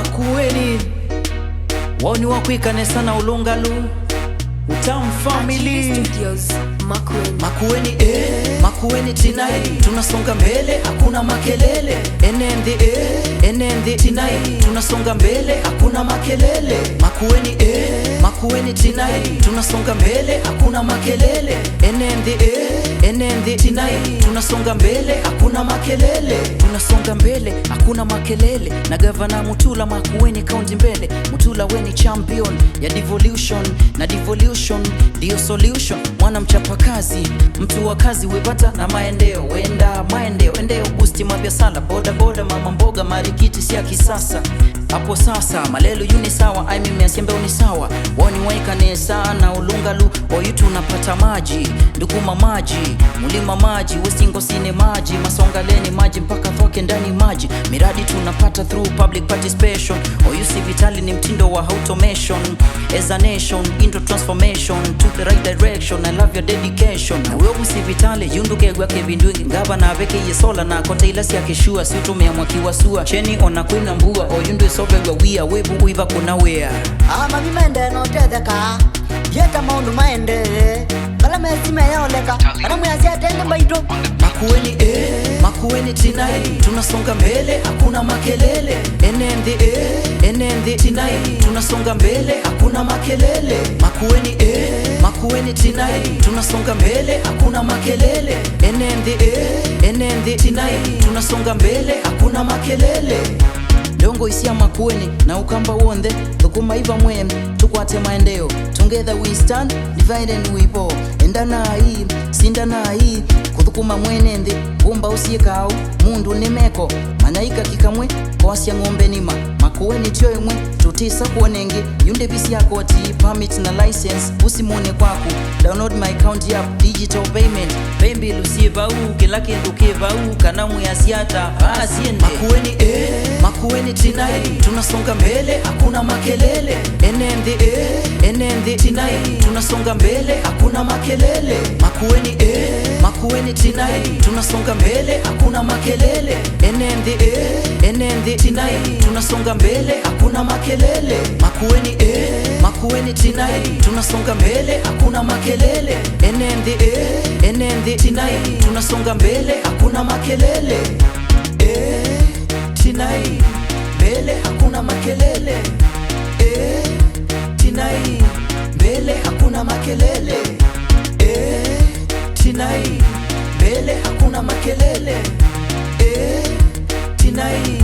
Makueni woni wakwikane sana ulungalu Utam family Studios, Makueni Makueni tinai tunasonga mbele hakuna makelele NND tinai tunasonga mbele hakuna makelele Makueni tinai tunasonga mbele hakuna makelele NND tinai tunasonga mbele hakuna makelele tunasonga mbele hakuna makelele na Gavana Mutula Makueni kaunti mbele Mutula weni champion ya devolution na devolution dio solution mwana mchapa kazi mtu wa kazi wepata na maendeo wenda maendeo endeo boosti mabiasala boda boda mama mboga marikiti siya kisasa hapo sasa malelo yuni sawa ai mimi asembe uni sawa woni waikane sana ulungalu boyu tunapata maji ndukuma maji mulima maji westingo sine maji masongaleni maji mpaka thoke ndani maji miradi tunapata through public participation oyusi vitali ni mtindo wa automation as a nation into transformation to the right direction I love your dedication na wewe usivitale yunduke gwake bindwingi ngaba na beke yesola na kote ila siya keshua si utumia mwakiwa sua cheni ona kwina mbua oyundu sobe gwa wia webu uiva kuna wea mami mende no tetheka yeta maundu maende bala mesime yaoleka kana mwasi atende mbaito Makueni tinai tunasonga mbele hakuna makelele NND tinai tunasonga mbele hakuna makelele Makueni tinai tunasonga mbele hakuna makelele NND tinai tunasonga mbele hakuna makelele Dongo isia Makueni na ukamba wonde thukuma iva mwem tukwate maendeo together we stand divide and we fall endana hii sindana hii kuthukuma mwenende bumba usiekao mundu nemeko manaika kikamwe kwasya ng'ombe nima Makueni tio imwe tutisa kuonenge yunde visi yako ati permit na license usimone kwaku download my account app digital payment pembe lusieva kila kindu keva kana muyasiata asiende Makueni tinai tunasonga mbele hakuna makelele NND tinai tunasonga mbele hakuna makelele Makueni tinai tunasonga mbele hakuna makelele NND tinai tunasonga mbele hakuna makelele Makueni tinai tunasonga mbele hakuna makelele NND tinai tunasonga mbele hakuna makelele tinai mbele hakuna makelele tinai mbele hakuna makelele tinai mbele hakuna makelele tinai